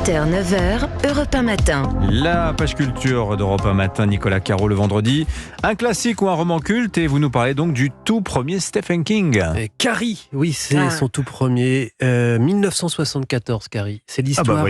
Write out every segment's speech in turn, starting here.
8h, 9h, Europe 1 Matin. La page culture d'Europe 1 Matin, Nicolas Caro le vendredi. Un classique ou un roman culte, et vous nous parlez donc du tout premier Stephen King. Carrie, oui, c'est son tout premier. 1974, Carrie. C'est l'histoire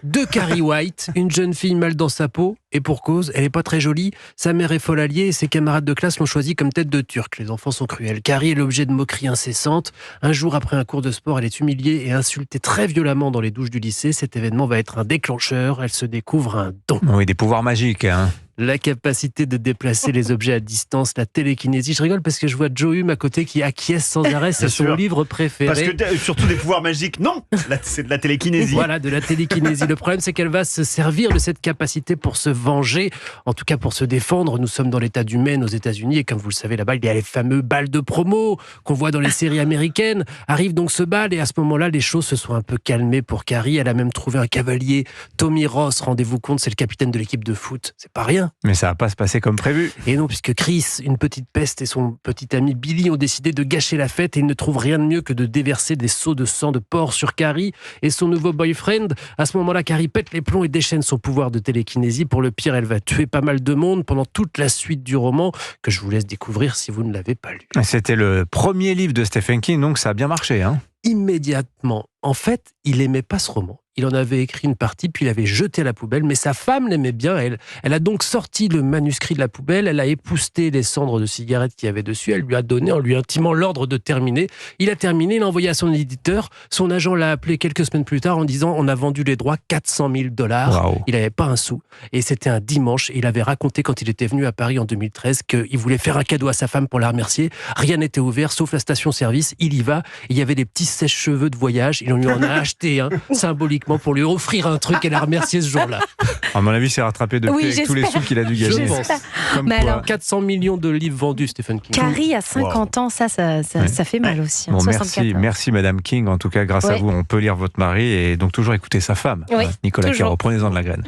de Carrie White, une jeune fille mal dans sa peau, et pour cause, elle n'est pas très jolie. Sa mère est folle alliée et ses camarades de classe l'ont choisie comme tête de turc. Les enfants sont cruels. Carrie est l'objet de moqueries incessantes. Un jour, après un cours de sport, elle est humiliée et insultée très violemment dans les douches du lycée. Cet événement va être un déclencheur. Elle se découvre un don. Oui, des pouvoirs magiques, hein. La capacité de déplacer les objets à distance, la télékinésie. Je rigole parce que je vois Joe Hume à côté qui acquiesce sans arrêt. C'est son livre préféré. Parce que surtout des pouvoirs magiques, non, c'est de la télékinésie. Voilà, de la télékinésie. Le problème, c'est qu'elle va se servir de cette capacité pour se venger, en tout cas pour se défendre. Nous sommes dans l'état du Maine aux États-Unis et comme vous le savez, là-bas, il y a les fameux balles de promo qu'on voit dans les séries américaines. Arrive donc ce bal et à ce moment-là, les choses se sont un peu calmées pour Carrie. Elle a même trouvé un cavalier, Tommy Ross. Rendez-vous compte, c'est le capitaine de l'équipe de foot. C'est pas rien. Mais ça va pas se passer comme prévu. Et non, puisque Chris, une petite peste et son petit ami Billy ont décidé de gâcher la fête et ils ne trouvent rien de mieux que de déverser des seaux de sang de porc sur Carrie et son nouveau boyfriend. À ce moment-là, Carrie pète les plombs et déchaîne son pouvoir de télékinésie. Pour le pire, elle va tuer pas mal de monde pendant toute la suite du roman que je vous laisse découvrir si vous ne l'avez pas lu. C'était le premier livre de Stephen King, donc ça a bien marché, hein. Immédiatement. En fait, il aimait pas ce roman. Il en avait écrit une partie, puis il l'avait jeté à la poubelle, mais sa femme l'aimait bien, elle. Elle a donc sorti le manuscrit de la poubelle, elle a épousseté les cendres de cigarettes qu'il y avait dessus, elle lui a donné en lui intimant l'ordre de terminer. Il a terminé, il a envoyé à son éditeur, son agent l'a appelé quelques semaines plus tard en disant « On a vendu les droits 400 000 $. Wow. Il n'avait pas un sou. Et c'était un dimanche, et il avait raconté quand il était venu à Paris en 2013 qu'il voulait faire un cadeau à sa femme pour la remercier. Rien n'était ouvert, sauf la station-service. Il y va, il y avait des petits sèche-cheveux de voyage, il lui en a acheté un, symboliquement, pour lui offrir un truc et la remercier ce jour-là. À mon avis, c'est rattrapé depuis avec tous les sous qu'il a dû gagner. Mais alors, 400 millions de livres vendus, Stephen King. Carrie à 50 ans, ça fait mal aussi. Bon, merci Madame King. En tout cas, grâce à vous, on peut lire votre mari et donc toujours écouter sa femme. Nicolas Caro, prenez-en de la graine.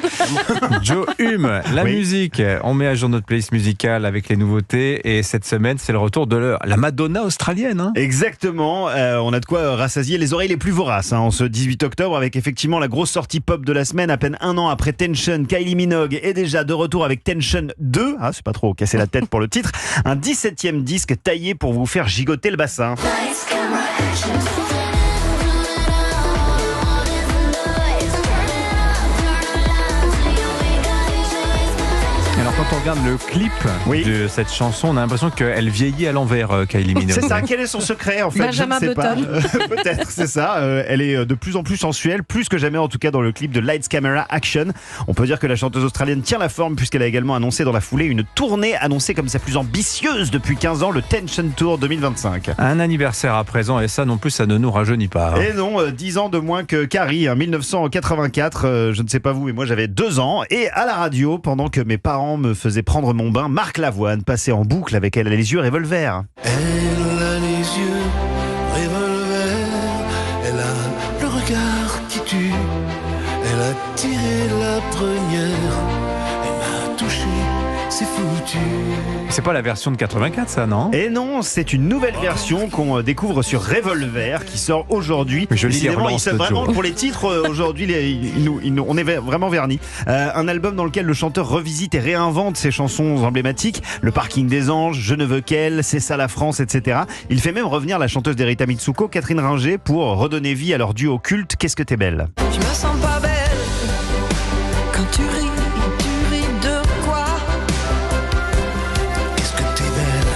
Joe Hume, la musique. On met à jour notre playlist musicale avec les nouveautés et cette semaine, c'est le retour de la Madonna australienne. Hein. Exactement. On a de quoi rassasier les oreilles les plus voraces en ce 18 octobre avec effectivement la grosse sortie pop de la semaine. À peine un an après Tension, Kylie Minogue est déjà de retour avec Tension 2. Ah, c'est pas trop casser la tête pour le titre. Un 17e disque taillé pour vous faire gigoter le bassin. Alors quand on regarde le clip de cette chanson, on a l'impression qu'elle vieillit à l'envers, Kylie Minogue. C'est ça, quel est son secret en fait? Benjamin je ne sais pas. Button. Peut-être, c'est ça. Elle est de plus en plus sensuelle, plus que jamais en tout cas dans le clip de Lights Camera Action. On peut dire que la chanteuse australienne tient la forme puisqu'elle a également annoncé dans la foulée une tournée annoncée comme sa plus ambitieuse depuis 15 ans, le Tension Tour 2025. Un anniversaire à présent et ça non plus, ça ne nous rajeunit pas. Hein. Et non, 10 ans de moins que Carrie, 1984, je ne sais pas vous, mais moi j'avais 2 ans. Et à la radio, pendant que mes parents me faisaient prendre mon bain, Marc Lavoine passait en boucle avec Elle a les yeux revolver. Elle a les yeux revolver, elle a le regard qui tue, elle a tiré la première, elle m'a touché, c'est foutu. C'est pas la version de 84 ça, non? Et non, c'est une nouvelle version qu'on découvre sur Revolver qui sort aujourd'hui. Je lis les relances de vraiment Joe. pour les titres aujourd'hui, on est vraiment vernis. Un album dans lequel le chanteur revisite et réinvente ses chansons emblématiques, Le Parking des Anges, Je ne veux qu'elle, C'est ça la France, etc. Il fait même revenir la chanteuse d'Erita Mitsuko, Catherine Ringer, pour redonner vie à leur duo culte Qu'est-ce que t'es belle. Je me sens pas belle quand tu ris de quoi? Est-ce que t'es belle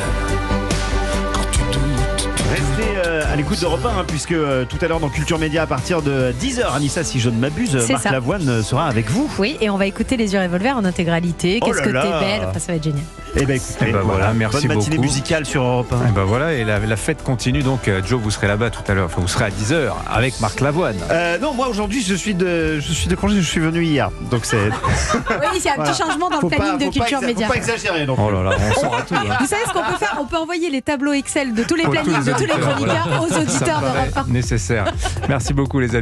quand tu doutes? Restez à l'écoute d'Europe 1 puisque tout à l'heure dans Culture Média à partir de 10h, Anissa, si je ne m'abuse, C'est Marc ça. Lavoine sera avec vous. Oui, et on va écouter Les Yeux Revolver en intégralité. Oh Qu'est-ce là que là. t'es belle. Enfin, ça va être génial. Eh ben écoutez, voilà, merci bonne matinée beaucoup. musicale sur Europe 1. Et ben voilà, et la fête continue donc. Joe, vous serez là-bas tout à l'heure. Enfin, vous serez à 10h avec Marc Lavoine. Non, moi aujourd'hui je suis de congé, je suis venu hier. Donc c'est. Oui, il y a un petit changement dans le planning de Culture Média. Faut pas exagérer non plus. Oh là là, on saura tout. Hein. Vous savez ce qu'on peut faire? On peut envoyer les tableaux Excel de tous les Pour plannings de tous les auditeurs, chroniqueurs voilà. aux Ça auditeurs me paraît d'Europe 1. nécessaire. Merci beaucoup les amis.